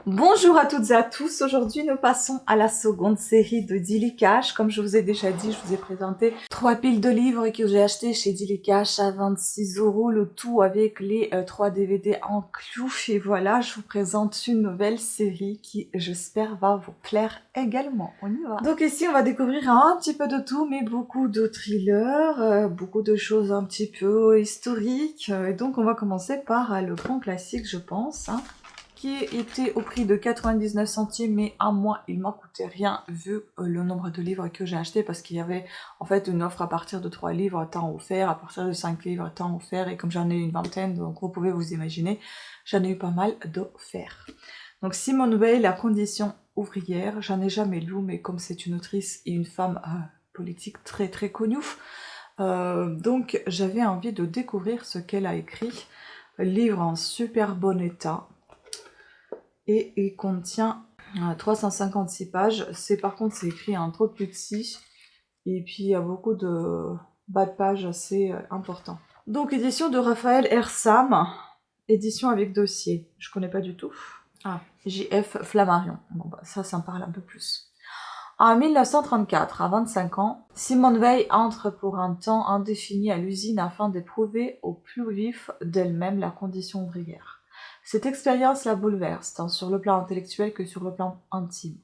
Bonjour à toutes et à tous, aujourd'hui nous passons à la seconde série de Dilicash. Comme je vous ai déjà dit, je vous ai présenté 3 piles de livres que j'ai achetés chez Dilicash à 26 €, le tout avec les 3 DVD inclus. Et voilà, je vous présente une nouvelle série qui, j'espère, va vous plaire également. On y va. Donc ici, on va découvrir un petit peu de tout, mais beaucoup de thrillers, beaucoup de choses un petit peu historiques. Et donc on va commencer par le grand classique, je pense, qui était au prix de 99 centimes, mais à moi, il m'a coûté rien vu le nombre de livres que j'ai acheté, parce qu'il y avait en fait une offre à partir de 3 livres, temps offert, à partir de 5 livres, temps offert, et comme j'en ai une vingtaine, donc vous pouvez vous imaginer, j'en ai eu pas mal d'offerts. Donc Simone Weil, La condition ouvrière, j'en ai jamais lu, mais comme c'est une autrice et une femme politique très très connue, donc j'avais envie de découvrir ce qu'elle a écrit. Livre en super bon état, et il contient 356 pages. Par contre, c'est écrit en trop petit, et puis il y a beaucoup de bas de pages assez importants. Donc, édition de Raphaël Ersam, édition avec dossier. Je connais pas du tout. Ah, J.F. Flammarion. Bon, bah, ça me parle un peu plus. En 1934, à 25 ans, Simone Weil entre pour un temps indéfini à l'usine afin d'éprouver au plus vif d'elle-même la condition ouvrière. Cette expérience la bouleverse, tant sur le plan intellectuel que sur le plan intime.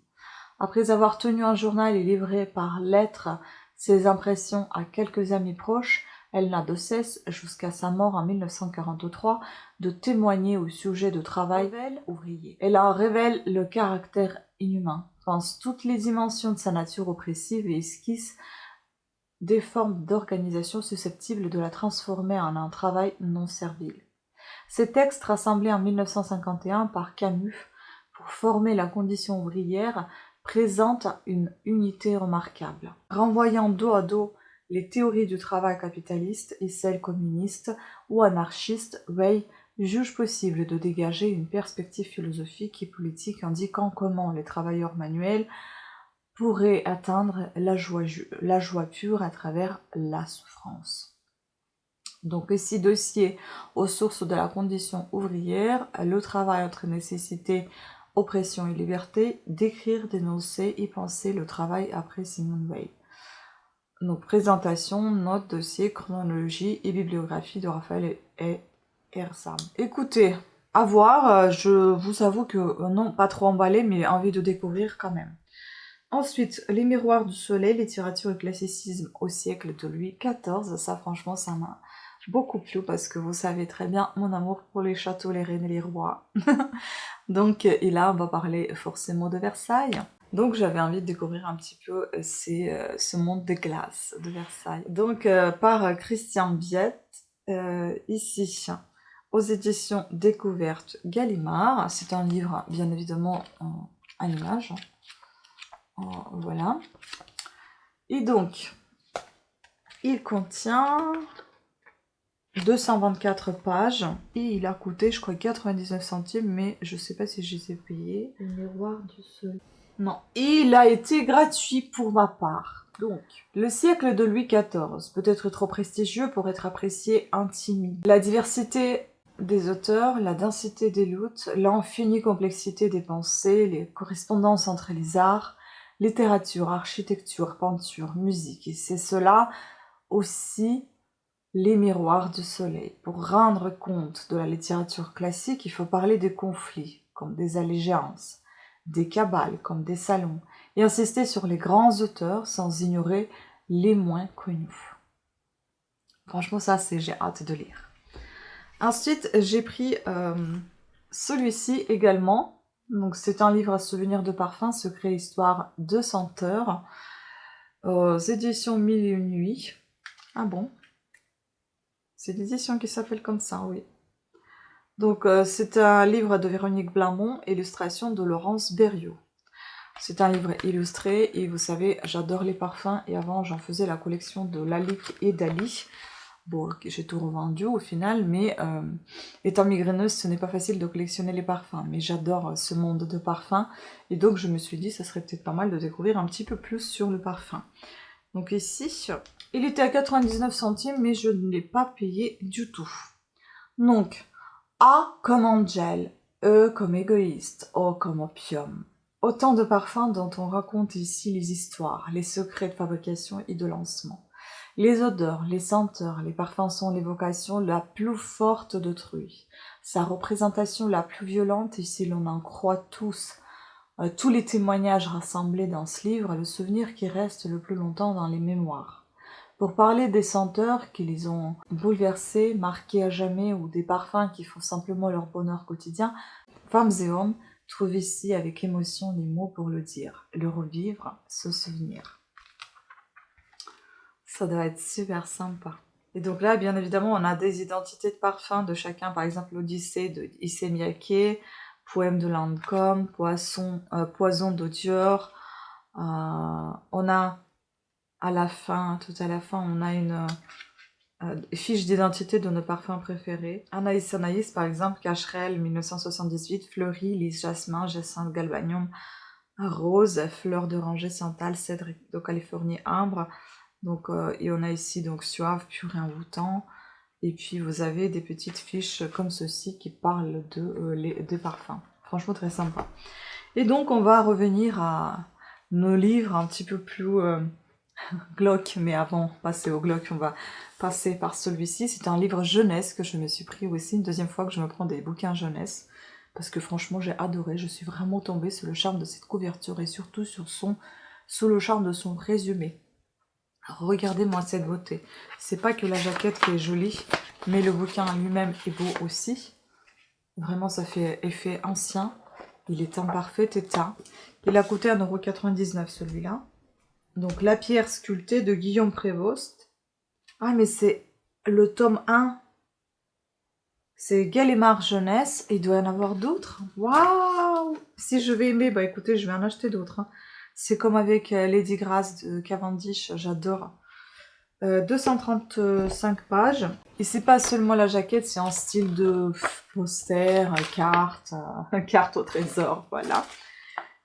Après avoir tenu un journal et livré par lettres ses impressions à quelques amis proches, elle n'a de cesse, jusqu'à sa mort en 1943, de témoigner au sujet de travail ouvrier. Elle en révèle le caractère inhumain, pense toutes les dimensions de sa nature oppressive et esquisse des formes d'organisation susceptibles de la transformer en un travail non servile. Ces textes, rassemblés en 1951 par Camus pour former la condition ouvrière, présentent une unité remarquable. Renvoyant dos à dos les théories du travail capitaliste et celles communistes ou anarchistes, Weil juge possible de dégager une perspective philosophique et politique indiquant comment les travailleurs manuels pourraient atteindre la joie pure à travers la souffrance. Donc ici, dossier aux sources de la condition ouvrière, le travail entre nécessité, oppression et liberté, décrire, dénoncer et penser le travail après Simone Weil. Donc présentation, notes, dossier, chronologie et bibliographie de Raphaël et Ersam. Écoutez, à voir, je vous avoue que non, pas trop emballé, mais envie de découvrir quand même. Ensuite, Les Miroirs du Soleil, littérature et classicisme au siècle de Louis XIV. Ça, franchement, ça m'a beaucoup plu parce que vous savez très bien mon amour pour les châteaux, les reines et les rois. Donc, et là, on va parler forcément de Versailles. Donc, j'avais envie de découvrir un petit peu ce monde de glace de Versailles. Donc, par Christian Biette, ici, aux éditions Découverte Gallimard. C'est un livre, bien évidemment, en images. Voilà. Et donc, il contient 224 pages et il a coûté, je crois, 99 centimes, mais je sais pas si je les ai payés. Le miroir du soleil. Non. Et il a été gratuit pour ma part. Donc, le siècle de Louis XIV peut être trop prestigieux pour être apprécié intimement. La diversité des auteurs, la densité des luttes, l'infinie complexité des pensées, les correspondances entre les arts, littérature, architecture, peinture, musique, et c'est cela aussi les miroirs du soleil. Pour rendre compte de la littérature classique, il faut parler des conflits, comme des allégeances, des cabales, comme des salons, et insister sur les grands auteurs sans ignorer les moins connus. Franchement, ça, j'ai hâte de lire. Ensuite, j'ai pris celui-ci également. Donc, c'est un livre à souvenir de parfum, Secret Histoire de Senteur, aux éditions Mille et une nuits. Ah bon? C'est l'édition qui s'appelle comme ça, oui. Donc, c'est un livre de Véronique Blamont, illustration de Laurence Berriot. C'est un livre illustré, et vous savez, j'adore les parfums, et avant, j'en faisais la collection de Lalique et Dali. Bon, j'ai tout revendu au final, mais étant migraineuse, ce n'est pas facile de collectionner les parfums, mais j'adore ce monde de parfums, et donc je me suis dit, ça serait peut-être pas mal de découvrir un petit peu plus sur le parfum. Donc ici, il était à 99 centimes, mais je ne l'ai pas payé du tout. Donc, A comme Angel, E comme égoïste, O comme opium. Autant de parfums dont on raconte ici les histoires, les secrets de fabrication et de lancement. Les odeurs, les senteurs, les parfums sont l'évocation la plus forte d'autrui. Sa représentation la plus violente, et si l'on en croit tous les témoignages rassemblés dans ce livre, le souvenir qui reste le plus longtemps dans les mémoires. Pour parler des senteurs qui les ont bouleversés, marqués à jamais, ou des parfums qui font simplement leur bonheur quotidien, femmes et hommes trouvent ici avec émotion les mots pour le dire, le revivre, se souvenir. Ça doit être super sympa. Et donc là, bien évidemment, on a des identités de parfums de chacun, par exemple l'Odyssée de Issey Miyake, Poème de Lancôme, Poison de Dior. On a à la fin, tout à la fin, on a une fiche d'identité de nos parfums préférés. Anaïs, par exemple, Cacherel, 1978, Fleury, Lys Jasmin, Jacinthe Galbanium, Rose, Fleur d'oranger, Santal, Cèdre de Californie, Ambre. Donc, et on a ici donc Suave, Pur et Envoûtant. Et puis vous avez des petites fiches comme ceci qui parlent des parfums. Franchement très sympa. Et donc on va revenir à nos livres un petit peu plus glauques. Mais avant de passer au glauque, on va passer par celui-ci. C'est un livre jeunesse que je me suis pris aussi. Une deuxième fois que je me prends des bouquins jeunesse. Parce que franchement j'ai adoré. Je suis vraiment tombée sur le charme de cette couverture et surtout sous le charme de son résumé. Regardez-moi cette beauté. C'est pas que la jaquette qui est jolie, mais le bouquin lui-même est beau aussi. Vraiment, ça fait effet ancien. Il est en parfait état. Il a coûté 1,99 € celui-là. Donc, La pierre sculptée de Guillaume Prévost. Ah, mais c'est le tome 1. C'est Gallimard Jeunesse. Et il doit y en avoir d'autres. Waouh! Si je vais aimer, bah écoutez, je vais en acheter d'autres. C'est comme avec Lady Grace de Cavendish, j'adore. 235 pages. Et c'est pas seulement la jaquette, c'est en style de poster, carte au trésor, voilà.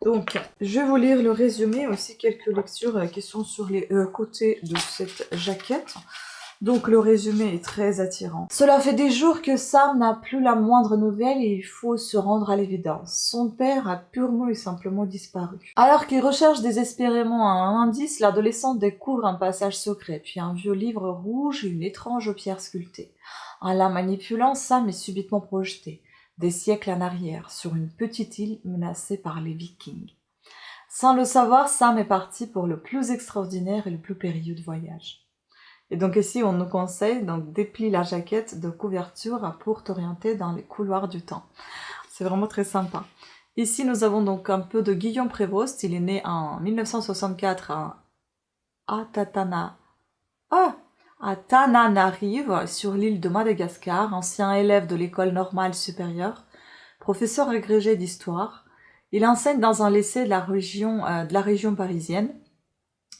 Donc, je vais vous lire le résumé, aussi quelques lectures qui sont sur les côtés de cette jaquette. Donc le résumé est très attirant. Cela fait des jours que Sam n'a plus la moindre nouvelle et il faut se rendre à l'évidence. Son père a purement et simplement disparu. Alors qu'il recherche désespérément un indice, l'adolescent découvre un passage secret, puis un vieux livre rouge et une étrange pierre sculptée. En la manipulant, Sam est subitement projeté, des siècles en arrière, sur une petite île menacée par les Vikings. Sans le savoir, Sam est parti pour le plus extraordinaire et le plus périlleux de voyages. Et donc ici, on nous conseille, donc déplie la jaquette de couverture pour t'orienter dans les couloirs du temps. C'est vraiment très sympa. Ici, nous avons donc un peu de Guillaume Prévost. Il est né en 1964 à Tananarive, sur l'île de Madagascar, ancien élève de l'école normale supérieure, professeur agrégé d'histoire. Il enseigne dans un lycée de la région parisienne.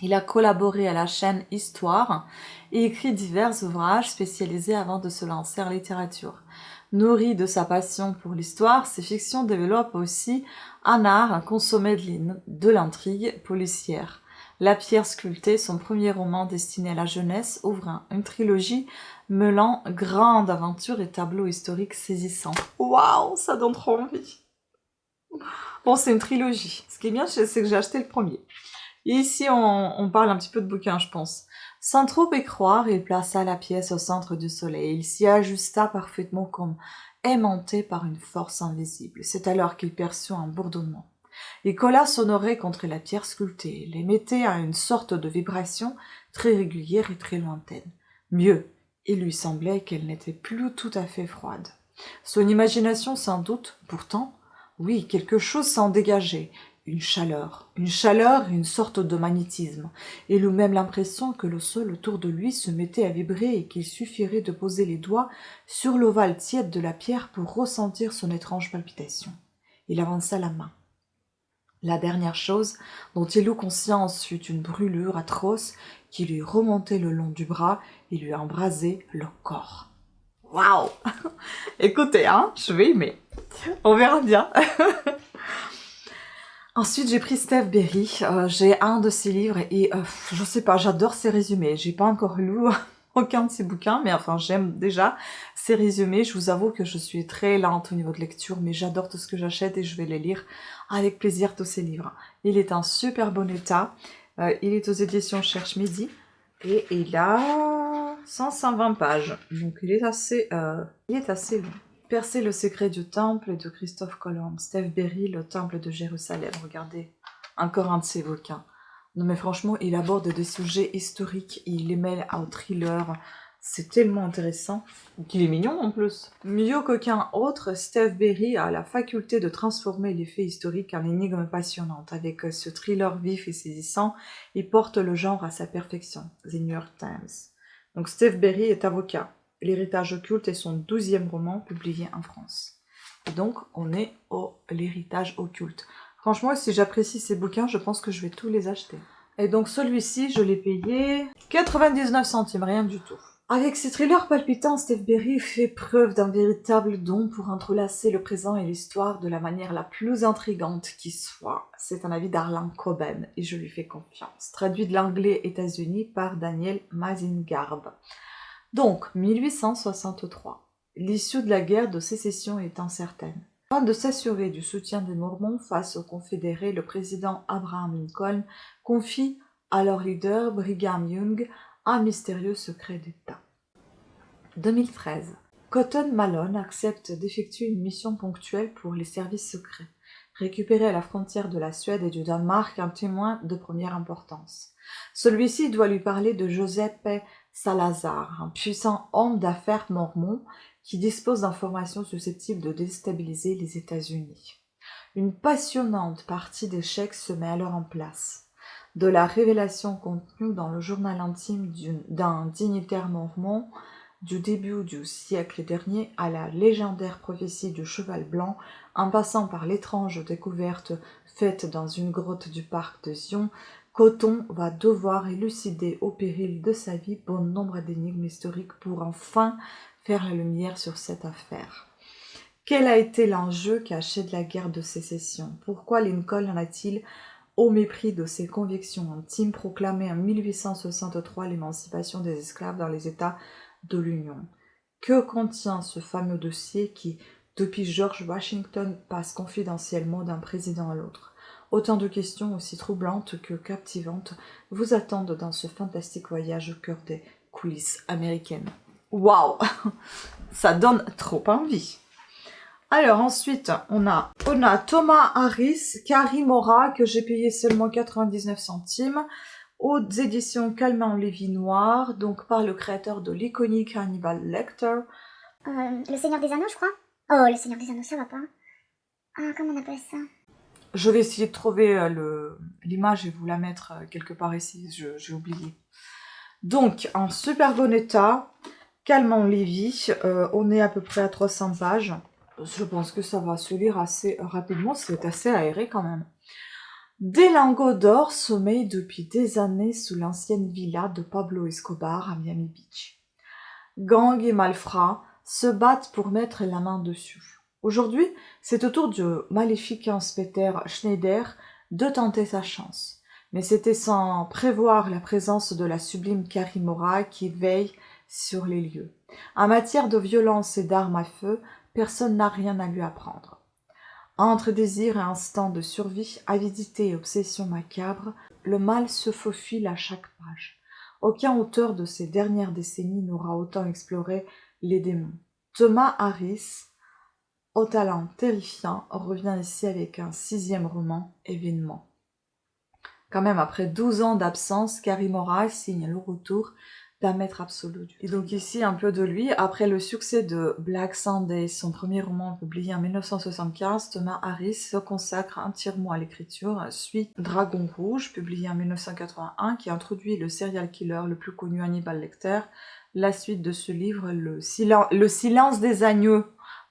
Il a collaboré à la chaîne Histoire et écrit divers ouvrages spécialisés avant de se lancer en littérature. Nourri de sa passion pour l'histoire, ses fictions développent aussi un art consommé de l'intrigue policière. La pierre sculptée, son premier roman destiné à la jeunesse, ouvre une trilogie mêlant grande aventure et tableaux historiques saisissants. Waouh, ça donne trop envie. Bon, c'est une trilogie. Ce qui est bien, c'est que j'ai acheté le premier. Et ici, on parle un petit peu de bouquin, je pense. Sans trop y croire, il plaça la pièce au centre du soleil. Il s'y ajusta parfaitement comme aimanté par une force invisible. C'est alors qu'il perçut un bourdonnement. Il colla son oreille contre la pierre sculptée. Il émettait à une sorte de vibration très régulière et très lointaine. Mieux, il lui semblait qu'elle n'était plus tout à fait froide. Son imagination sans doute, pourtant, oui, quelque chose s'en dégageait. Une chaleur, une sorte de magnétisme. Il eut même l'impression que le sol autour de lui se mettait à vibrer et qu'il suffirait de poser les doigts sur l'ovale tiède de la pierre pour ressentir son étrange palpitation. Il avança la main. La dernière chose dont il eut conscience fut une brûlure atroce qui lui remontait le long du bras et lui embrasait le corps. Waouh! Écoutez, je vais aimer. On verra bien. Ensuite, j'ai pris Steph Berry. J'ai un de ses livres et je sais pas, j'adore ses résumés. J'ai pas encore lu, aucun de ses bouquins, mais enfin j'aime déjà ses résumés. Je vous avoue que je suis très lente au niveau de lecture, mais j'adore tout ce que j'achète et je vais les lire avec plaisir, tous ces livres. Il est en super bon état, il est aux éditions Cherche Midi, et il a 120 pages, donc il est assez long. Percer le secret du temple de Christophe Colomb, Steve Berry, le temple de Jérusalem, regardez, encore un de ses bouquins. Non mais franchement, il aborde des sujets historiques, il les mêle au thriller, c'est tellement intéressant. Il est mignon en plus. Mieux qu'aucun autre, Steve Berry a la faculté de transformer les faits historiques en énigmes passionnantes. Avec ce thriller vif et saisissant, il porte le genre à sa perfection. The New York Times. Donc Steve Berry est avocat. L'héritage occulte est son 12e roman publié en France. Et donc, on est au l'héritage occulte. Franchement, si j'apprécie ces bouquins, je pense que je vais tous les acheter. Et donc celui-ci, je l'ai payé 99 centimes, rien du tout. Avec ses thrillers palpitants, Steve Berry fait preuve d'un véritable don pour entrelacer le présent et l'histoire de la manière la plus intrigante qui soit. C'est un avis d'Arlan Coben et je lui fais confiance. Traduit de l'anglais États-Unis par Daniel Mazingarb. Donc, 1863. L'issue de la guerre de sécession est incertaine. Afin de s'assurer du soutien des Mormons face aux Confédérés, le président Abraham Lincoln confie à leur leader Brigham Young un mystérieux secret d'État. 2013. Cotton Malone accepte d'effectuer une mission ponctuelle pour les services secrets. Récupérer à la frontière de la Suède et du Danemark un témoin de première importance. Celui-ci doit lui parler de Giuseppe Salazar, un puissant homme d'affaires mormon qui dispose d'informations susceptibles de déstabiliser les États-Unis. Une passionnante partie d'échecs se met alors en place. De la révélation contenue dans le journal intime d'un dignitaire mormon du début du siècle dernier à la légendaire prophétie du cheval blanc, en passant par l'étrange découverte faite dans une grotte du parc de Zion, Cotton va devoir élucider au péril de sa vie bon nombre d'énigmes historiques pour enfin faire la lumière sur cette affaire. Quel a été l'enjeu caché de la guerre de sécession? Pourquoi Lincoln en a-t-il, au mépris de ses convictions intimes, proclamé en 1863 l'émancipation des esclaves dans les États de l'Union? Que contient ce fameux dossier qui, depuis George Washington, passe confidentiellement d'un président à l'autre? Autant de questions aussi troublantes que captivantes vous attendent dans ce fantastique voyage au cœur des coulisses américaines. Waouh! Ça donne trop envie. Alors ensuite, on a Thomas Harris, Carrie Mora, que j'ai payé seulement 99 centimes, aux éditions Calment Lévy Noir, donc par le créateur de l'iconique Hannibal Lecter. Le Seigneur des Anneaux, je crois. Oh, le Seigneur des Anneaux, ça va pas. Ah, comment on appelle ça? Je vais essayer de trouver l'image et vous la mettre quelque part ici, j'ai oublié. Donc, en super bon état, Calment Lévy, on est à peu près à 300 pages. Je pense que ça va se lire assez rapidement, c'est assez aéré quand même. Des lingots d'or sommeillent depuis des années sous l'ancienne villa de Pablo Escobar à Miami Beach. Gang et malfrats se battent pour mettre la main dessus. Aujourd'hui, c'est au tour du maléfique Hans-Peter Schneider de tenter sa chance. Mais c'était sans prévoir la présence de la sublime Carrie Mora qui veille sur les lieux. En matière de violence et d'armes à feu, personne n'a rien à lui apprendre. Entre désir et instinct de survie, avidité et obsession macabre, le mal se faufile à chaque page. Aucun auteur de ces dernières décennies n'aura autant exploré les démons. Thomas Harris, au talent terrifiant, revient ici avec un 6e roman, Événement. Quand même, après 12 ans d'absence, Carrie Mora signe le retour d'un maître absolu. Et donc ici, un peu de lui. Après le succès de Black Sunday, son premier roman publié en 1975, Thomas Harris se consacre entièrement à l'écriture, suit Dragon Rouge, publié en 1981, qui introduit le serial killer le plus connu, Hannibal Lecter. La suite de ce livre, le silence des agneaux,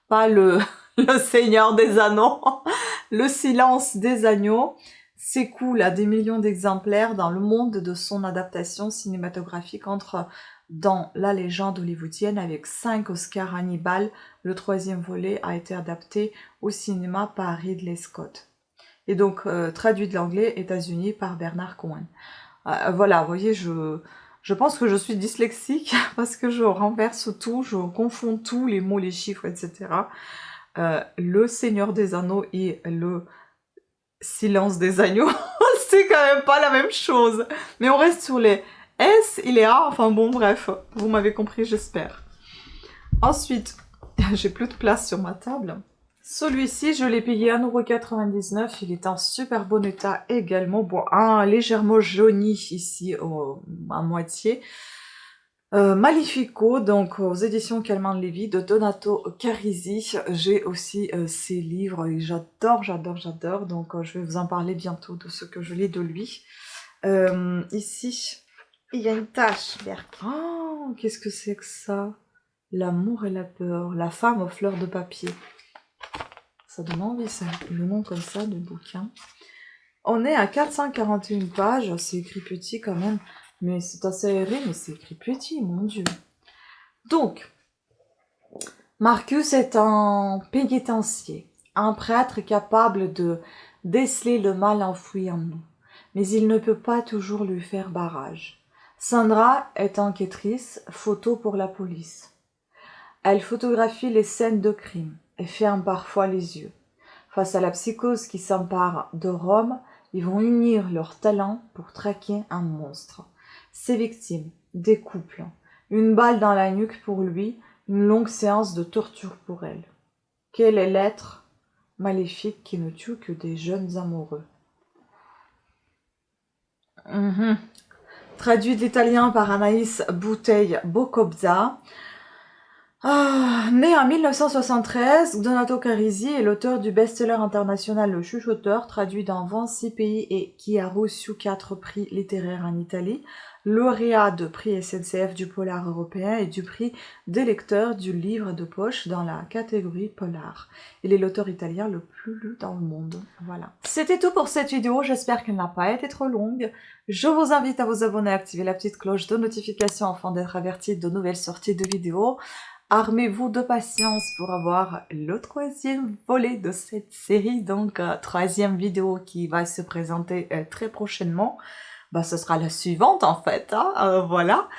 pas le Seigneur des Anneaux, le silence des agneaux, s'écoule à des millions d'exemplaires dans le monde de son adaptation cinématographique, entre dans la légende hollywoodienne avec 5 Oscars. Hannibal, le 3e volet, a été adapté au cinéma par Ridley Scott. Et donc traduit de l'anglais États-Unis par Bernard Cohen. Voilà, vous voyez, Je pense que je suis dyslexique parce que je renverse tout, je confonds tout, les mots, les chiffres, etc. Le Seigneur des Anneaux et le Silence des Agneaux, c'est quand même pas la même chose. Mais on reste sur les S et les A, enfin bon, bref, vous m'avez compris, j'espère. Ensuite, j'ai plus de place sur ma table. Celui-ci, je l'ai payé 1,99 €, il est en super bon état également. Bon, légèrement jauni ici, à moitié. Malefico, donc aux éditions Calman Lévy de Donato Carisi. J'ai aussi ses livres et j'adore. Donc je vais vous en parler bientôt de ce que je lis de lui. Ici, il y a une tache verte. Oh, qu'est-ce que c'est que ça? L'amour et la peur, la femme aux fleurs de papier. Ça donne envie, ça, le nom comme ça de bouquin. On est à 441 pages, c'est écrit petit quand même. Mais c'est assez aéré, mais c'est écrit petit, mon Dieu. Donc, Marcus est un pénitencier, un prêtre capable de déceler le mal enfoui en nous. Mais il ne peut pas toujours lui faire barrage. Sandra est enquêtrice, photo pour la police. Elle photographie les scènes de crime et ferme parfois les yeux. Face à la psychose qui s'empare de Rome, ils vont unir leurs talents pour traquer un monstre. Ses victimes, des couples, une balle dans la nuque pour lui, une longue séance de torture pour elle. Quel est l'être maléfique qui ne tue que des jeunes amoureux? Traduit de l'italien par Anaïs Bouteille-Bocobza. Né en 1973, Donato Carisi est l'auteur du best-seller international Le Chuchoteur, traduit dans 26 pays et qui a reçu 4 prix littéraires en Italie, lauréat de prix SNCF du polar européen et du prix des lecteurs du livre de poche dans la catégorie polar. Il est l'auteur italien le plus lu dans le monde. Voilà. C'était tout pour cette vidéo, j'espère qu'elle n'a pas été trop longue. Je vous invite à vous abonner, à activer la petite cloche de notification afin d'être averti de nouvelles sorties de vidéos. Armez-vous de patience pour avoir le 3e volet de cette série, donc 3e vidéo qui va se présenter très prochainement. Ce sera la suivante en fait, voilà.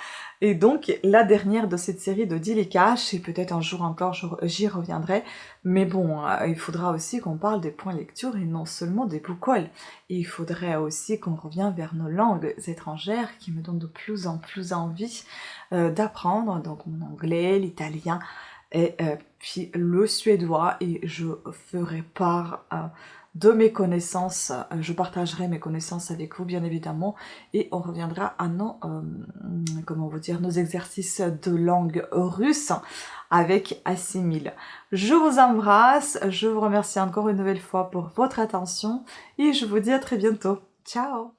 Et donc la dernière de cette série de Dilly Cash, et peut-être un jour encore j'y reviendrai. Mais bon, il faudra aussi qu'on parle des points lecture et non seulement des book hauls. Et il faudrait aussi qu'on revienne vers nos langues étrangères qui me donnent de plus en plus envie d'apprendre, donc mon anglais, l'italien et puis le suédois, et je ferai part de mes connaissances, je partagerai mes connaissances avec vous bien évidemment, et on reviendra à nos, nos exercices de langue russe avec Assimil. Je vous embrasse, je vous remercie encore une nouvelle fois pour votre attention, et je vous dis à très bientôt. Ciao!